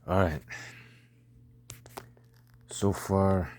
All right. So far,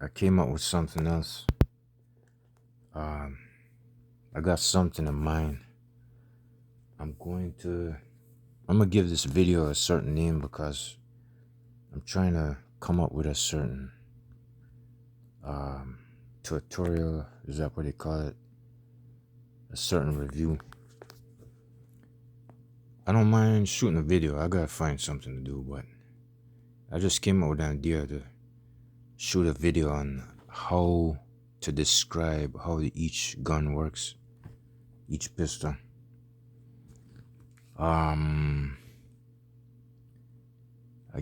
I came up with something else. Um, I got something in mind. I'm gonna give this video a certain name because I'm trying to come up with a certain tutorial. Is that what they call it? A certain review. I don't mind shooting a video. I gotta find something to do, but I just came up with an idea to shoot a video on how to describe how each gun works, each pistol. I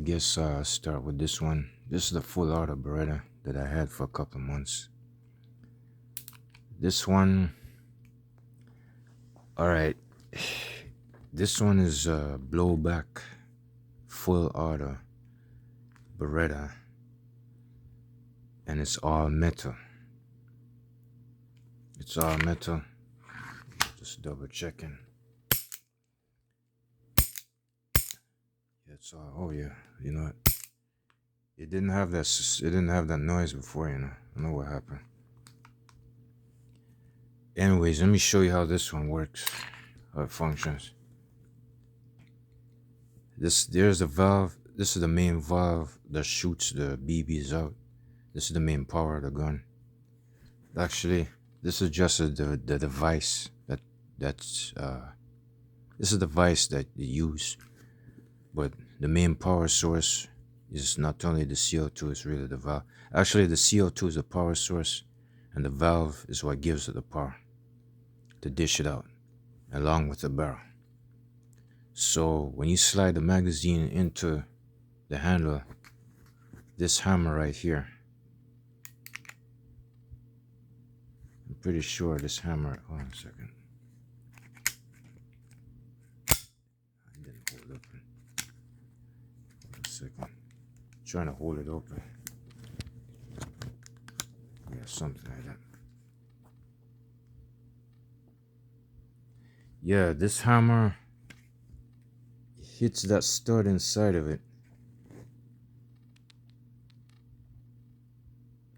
guess I'll start with this one. This is the full auto Beretta that I had for a couple of months. This one, alright, this one is a blowback full auto Beretta, and it's all metal. It's all metal. Just double checking. It's all, oh yeah, you know what? It didn't have that noise before, you know. I don't know what happened. Anyways, let me show you how this one works, how it functions. There's a valve. This is the main valve that shoots the BBs out. This is the main power of the gun. Actually, this is just the device this is the device that you use. But the main power source is not only the CO2, it's really the valve. Actually, the CO2 is the power source, and the valve is what gives it the power to dish it out, along with the barrel. So when you slide the magazine into the handle, this hammer right here, I'm pretty sure this hammer, hold on a second. I didn't hold it open. Hold on a second. I'm trying to hold it open. Yeah, something like that. Yeah, this hammer hits that stud inside of it.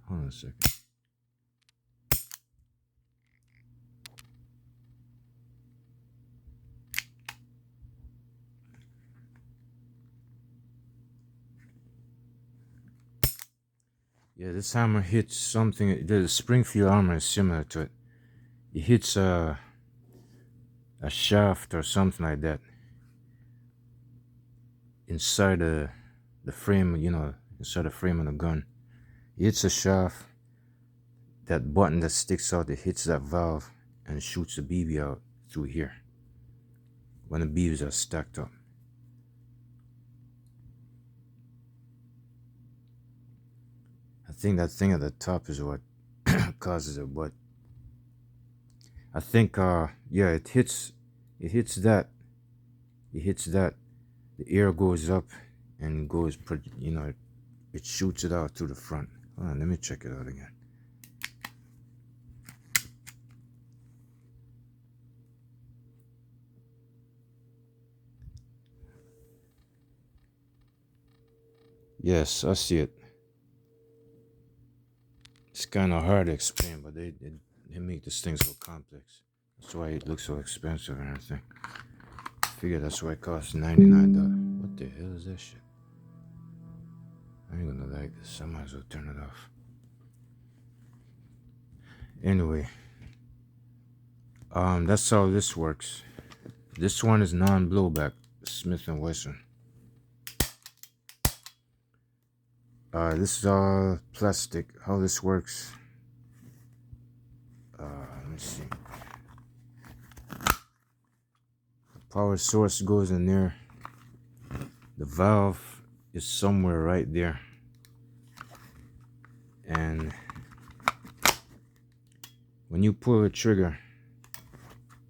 Hold on a second. Yeah, this hammer hits something. The Springfield armor is similar to it. It hits a shaft or something like that inside the frame, you know, inside the frame of the gun. It hits a shaft. That button that sticks out, it hits that valve and shoots the BB out through here when the BBs are stacked up. I think that thing at the top is what causes it, but I think yeah, it hits that, the air goes up and goes, you know, it shoots it out through the front. Hold on, let me check it out again. Yes, I see it. It's kind of hard to explain, but they make this thing so complex. That's why it looks so expensive and everything. I figure that's why it costs $99. What the hell is that shit? I ain't gonna like this. I might as well turn it off. Anyway, that's how this works. This one is non-blowback, Smith & Wesson. This is all plastic. How this works? Let me see. The power source goes in there. The valve is somewhere right there. And when you pull the trigger,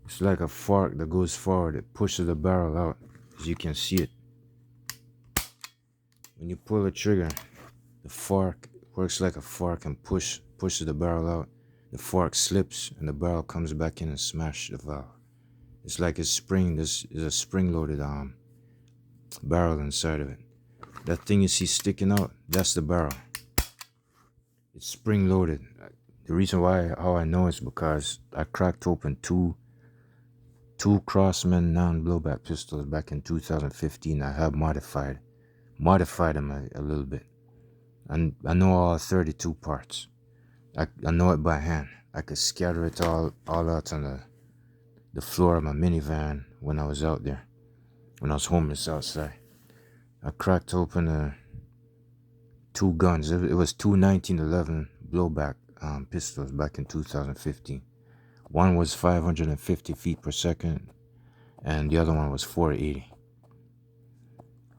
it's like a fork that goes forward. It pushes the barrel out, as you can see it. When you pull the trigger, the fork works like a fork and pushes the barrel out. The fork slips and the barrel comes back in and smashes the valve. It's like a spring. This is a spring-loaded barrel inside of it. That thing you see sticking out, that's the barrel. It's spring loaded. The reason why, how I know is because I cracked open two Crossman non-blowback pistols back in 2015. I have modified them a little bit. And I know all 32 parts. I know it by hand. I could scatter it all out on the floor of my minivan when I was out there, when I was homeless outside. I cracked open two guns. It was two 1911 blowback pistols back in 2015. One was 550 feet per second, and the other one was 480.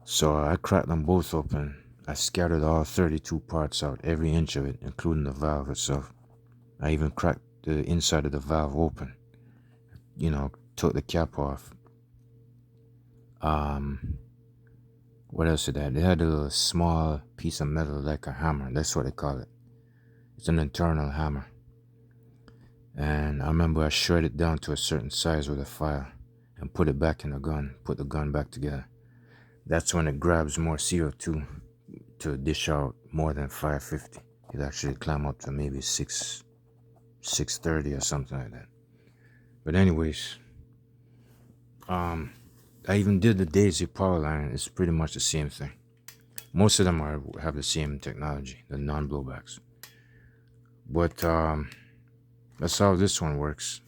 So I cracked them both open. I scattered all 32 parts out, every inch of it, including the valve itself. I even cracked the inside of the valve open. You know, took the cap off. What else did it have? It had a little small piece of metal like a hammer. That's what they call it. It's an internal hammer. And I remember I shredded it down to a certain size with a file and put it back in the gun, put the gun back together. That's when it grabs more CO2 to dish out more than 550. It actually climb up to maybe 630 or something like that. But anyways, I even did the Daisy power line. It's pretty much the same thing. Most of them have the same technology, the non-blowbacks. But that's how this one works.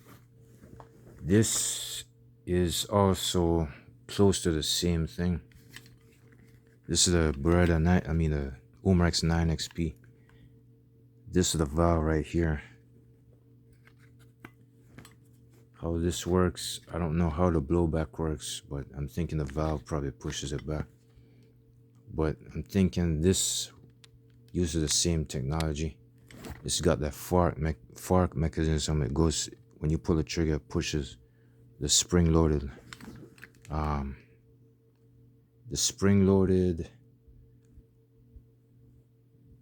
This is also close to the same thing. This is the the Umrex 9XP. This is the valve right here. How this works, I don't know how the blowback works, but I'm thinking the valve probably pushes it back. But I'm thinking this uses the same technology. It's got that fork mechanism. It goes, when you pull the trigger, it pushes the spring-loaded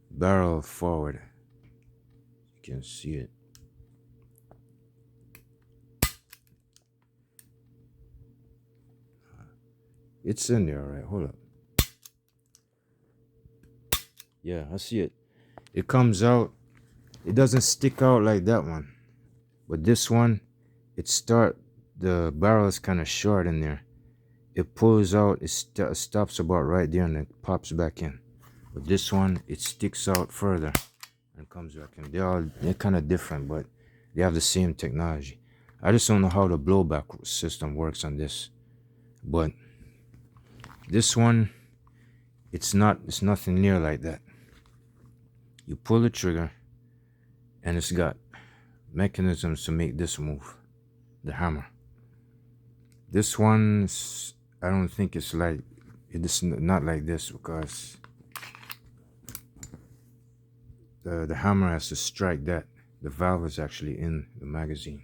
barrel forward. You can see it. It's in there, all right. Hold up. Yeah, I see it. It comes out. It doesn't stick out like that one, but this one, the barrel is kind of short in there. It pulls out. It stops about right there and it pops back in. But this one, it sticks out further and comes back in. They're kind of different, but they have the same technology. I just don't know how the blowback system works on this, but this one, it's nothing near like that. You pull the trigger and it's got mechanisms to make this move, the hammer. This one, I don't think it's not like this, because the hammer has to strike that. The valve is actually in the magazine.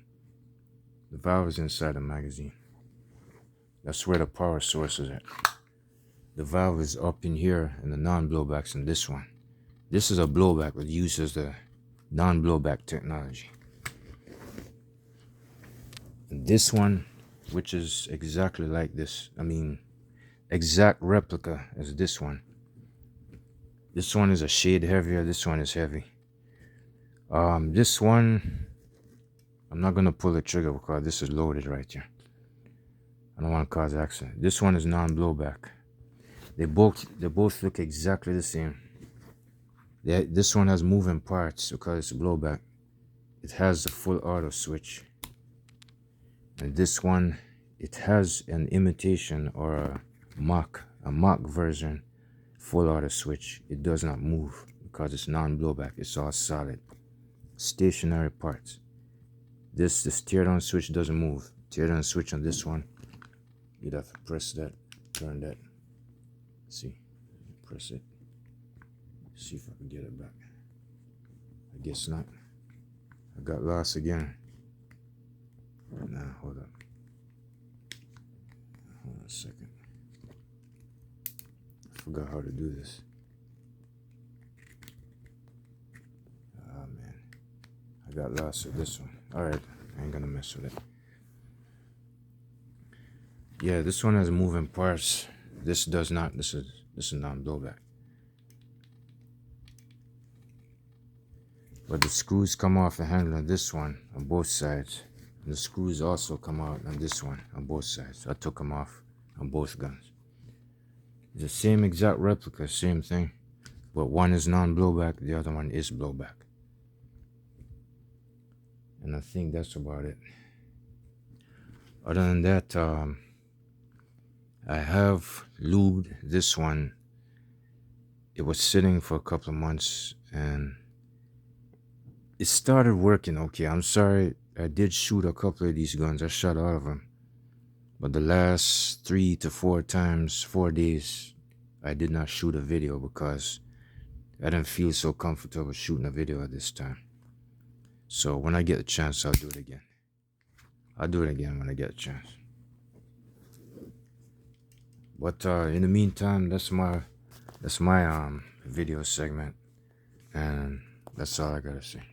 The valve is inside the magazine. That's where the power source is at. The valve is up in here, and the non-blowback's in this one. This is a blowback that uses the non-blowback technology. And this one, which is exactly like this, exact replica as this one. This one is a shade heavier. This one is heavy. This one, I'm not gonna pull the trigger because this is loaded right here. I don't want to cause accident. This one is non-blowback. They both look exactly the same. This one has moving parts because it's blowback. It has the full auto switch. And this one, it has an imitation or a mock version full auto switch. It does not move because it's non-blowback. It's all solid, stationary parts. This tear down switch doesn't move. Tear down switch on this one, you'd have to press that, turn that. See, press it. See if I can get it back. I guess not. I got lost again. Nah, hold up. Hold on a second. I forgot how to do this. Oh man, I got lost with this one. All right, I ain't gonna mess with it. Yeah, this one has moving parts. This does not. This is non-blowback. But the screws come off the handle on this one on both sides. And the screws also come out on this one on both sides. So I took them off on both guns. It's the same exact replica, same thing. But one is non-blowback, the other one is blowback. And I think that's about it. Other than that, I have lubed this one. It was sitting for a couple of months and it started working okay. I'm sorry, I did shoot a couple of these guns. I shot all of them. But the last 3 to 4 times, 4 days, I did not shoot a video because I didn't feel so comfortable shooting a video at this time. So when I get a chance, I'll do it again. I'll do it again when I get a chance. But in the meantime, that's my video segment, and that's all I gotta say.